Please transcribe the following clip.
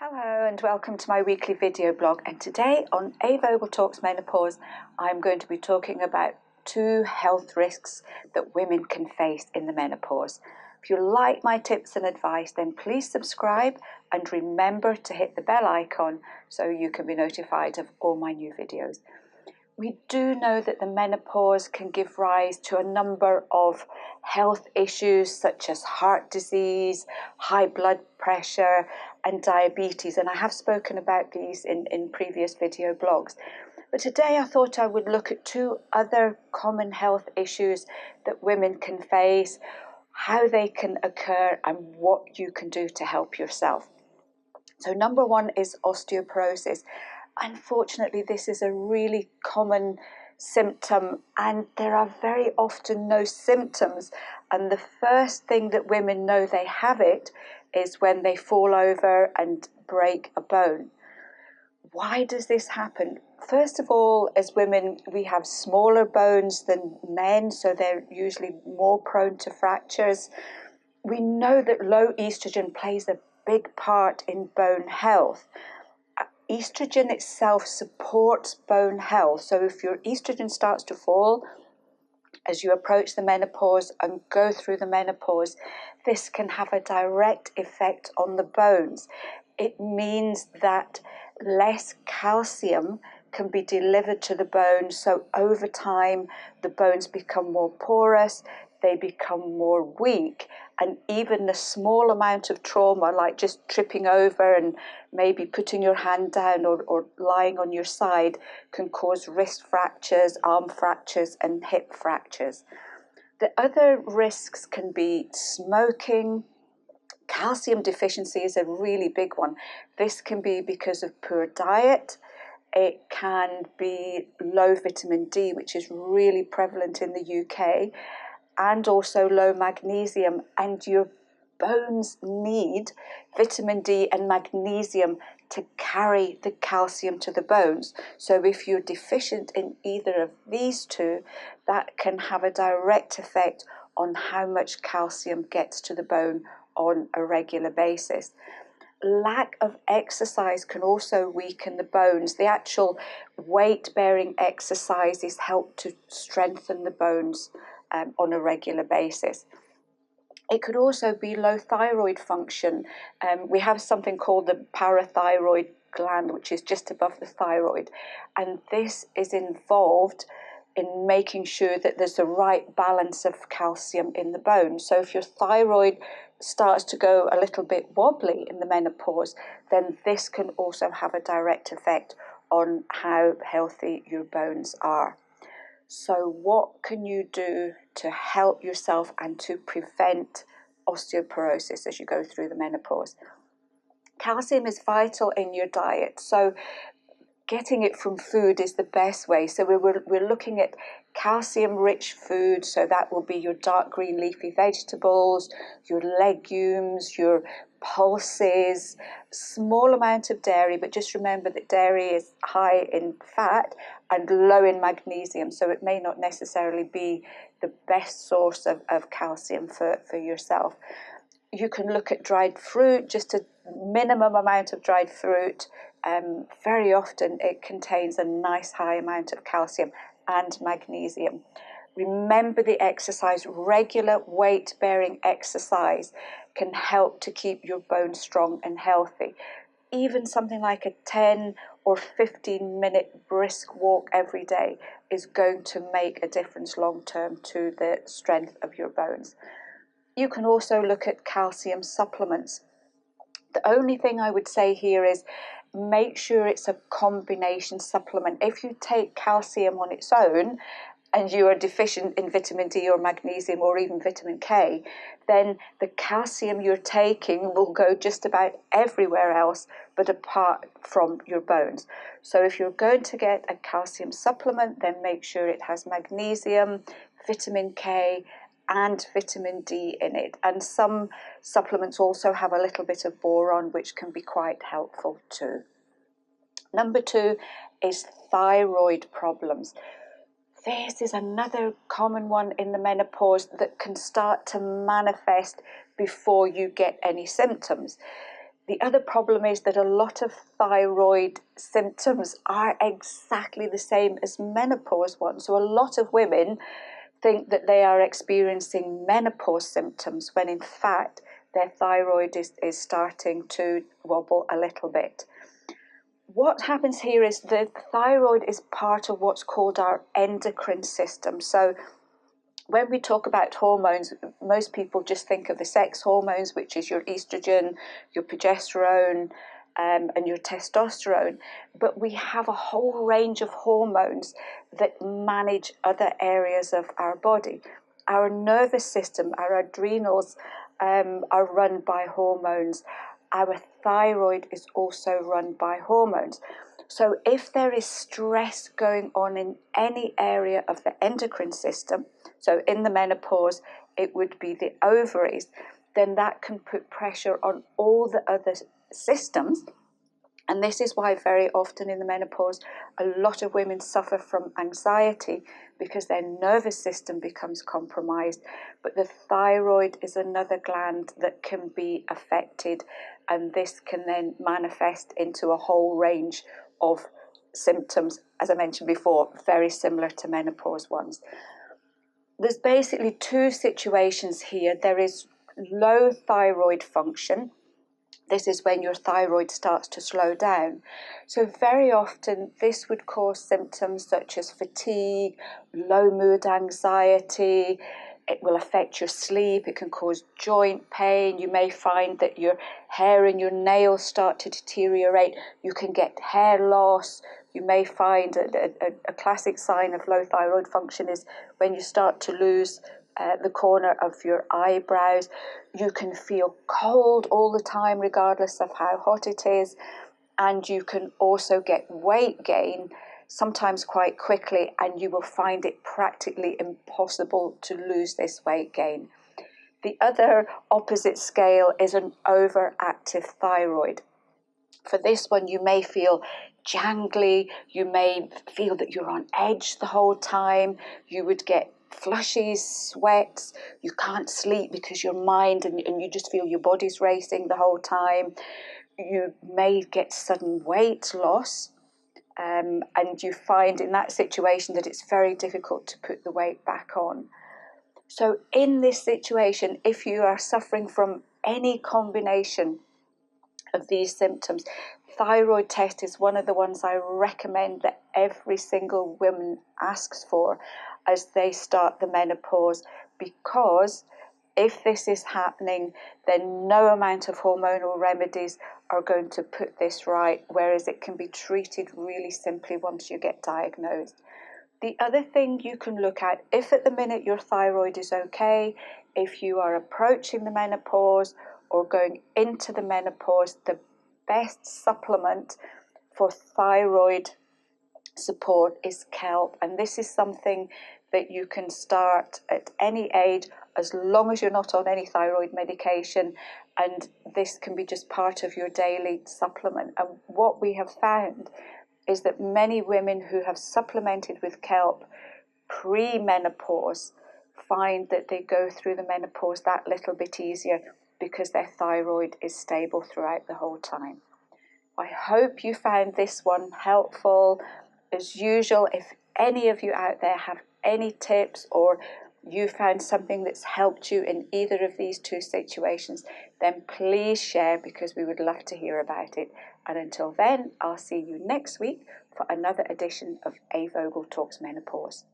Hello and welcome to my weekly video blog, and today on A Vogel Talks Menopause I'm going to be talking about 2 health risks that women can face in the menopause. If you like my tips and advice, then please subscribe and remember to hit the bell icon so you can be notified of all my new videos. We do know that the menopause can give rise to a number of health issues such as heart disease, high blood pressure and diabetes, and I have spoken about these in previous video blogs. But today I thought I would look at 2 other common health issues that women can face, how they can occur and what you can do to help yourself. So number 1 is osteoporosis. Unfortunately, this is a really common symptom and there are very often no symptoms, and the first thing that women know they have it is when they fall over and break a bone. Why does this happen? First of all, as women, we have smaller bones than men, so they're usually more prone to fractures. We know that low estrogen plays a big part in bone health. Estrogen itself supports bone health, so if your estrogen starts to fall as you approach the menopause and go through the menopause, this can have a direct effect on the bones. It means that less calcium can be delivered to the bones, so over time the bones become more porous, they become more weak, and even a small amount of trauma like just tripping over and maybe putting your hand down or lying on your side can cause wrist fractures, arm fractures and hip fractures. The other risks can be smoking. Calcium deficiency is a really big one. This can be because of poor diet. It can be low vitamin D, which is really prevalent in the UK, and also low magnesium, and your bones need vitamin D and magnesium to carry the calcium to the bones. So if you're deficient in either of these 2, that can have a direct effect on how much calcium gets to the bone on a regular basis. Lack of exercise can also weaken the bones. The actual weight-bearing exercises help to strengthen the bones on a regular basis. It could also be low thyroid function. We have something called the parathyroid gland, which is just above the thyroid, and this is involved in making sure that there's the right balance of calcium in the bone. So if your thyroid starts to go a little bit wobbly in the menopause, then this can also have a direct effect on how healthy your bones are. So what can you do to help yourself and to prevent osteoporosis as you go through the menopause? Calcium is vital in your diet, so getting it from food is the best way. So we're looking at calcium-rich food, so that will be your dark green leafy vegetables, your legumes, your pulses, small amount of dairy, but just remember that dairy is high in fat and low in magnesium, so it may not necessarily be the best source of calcium for yourself. You can look at dried fruit, just a minimum amount of dried fruit. Very often it contains a nice high amount of calcium and magnesium. Remember the exercise. Regular weight-bearing exercise can help to keep your bones strong and healthy. Even something like a 10 or 15-minute brisk walk every day is going to make a difference long-term to the strength of your bones. You can also look at calcium supplements. The only thing I would say here is make sure it's a combination supplement. If you take calcium on its own and you are deficient in vitamin D or magnesium or even vitamin K, then the calcium you're taking will go just about everywhere else but apart from your bones. So if you're going to get a calcium supplement, then make sure it has magnesium, vitamin K and vitamin D in it. And some supplements also have a little bit of boron, which can be quite helpful too. Number 2 is thyroid problems. This is another common one in the menopause that can start to manifest before you get any symptoms. The other problem is that a lot of thyroid symptoms are exactly the same as menopause ones. So a lot of women think that they are experiencing menopause symptoms when in fact their thyroid is starting to wobble a little bit. What happens here is the thyroid is part of what's called our endocrine system. So when we talk about hormones, most people just think of the sex hormones, which is your estrogen, your progesterone, and your testosterone. But we have a whole range of hormones that manage other areas of our body. Our nervous system, our adrenals are run by hormones. Our thyroid is also run by hormones. So if there is stress going on in any area of the endocrine system, so in the menopause, it would be the ovaries, then that can put pressure on all the other systems. And this is why very often in the menopause, a lot of women suffer from anxiety because their nervous system becomes compromised. But the thyroid is another gland that can be affected, and this can then manifest into a whole range of symptoms, as I mentioned before, very similar to menopause ones. There's basically two situations here. There is low thyroid function. This is when your thyroid starts to slow down. So very often this would cause symptoms such as fatigue, low mood, anxiety. It will affect your sleep. It can cause joint pain. You may find that your hair and your nails start to deteriorate. You can get hair loss. You may find a classic sign of low thyroid function is when you start to lose the corner of your eyebrows. You can feel cold all the time, regardless of how hot it is. And you can also get weight gain, sometimes quite quickly, and you will find it practically impossible to lose this weight gain. The other opposite scale is an overactive thyroid. For this one, you may feel jangly, you may feel that you're on edge the whole time, you would get flushes, sweats, you can't sleep because your mind and you just feel your body's racing the whole time. You may get sudden weight loss, and you find in that situation that it's very difficult to put the weight back on. So in this situation, if you are suffering from any combination of these symptoms, thyroid test is one of the ones I recommend that every single woman asks for as they start the menopause, because if this is happening, then no amount of hormonal remedies are going to put this right, whereas it can be treated really simply once you get diagnosed. The other thing you can look at, if at the minute your thyroid is okay, if you are approaching the menopause or going into the menopause, the best supplement for thyroid support is kelp. And this is something that you can start at any age, as long as you're not on any thyroid medication. And this can be just part of your daily supplement. And what we have found is that many women who have supplemented with kelp pre-menopause find that they go through the menopause that little bit easier because their thyroid is stable throughout the whole time. I hope you found this one helpful. As usual, if any of you out there have any tips or you found something that's helped you in either of these two situations, then please share, because we would love to hear about it. And until then, I'll see you next week for another edition of A. Vogel Talks Menopause.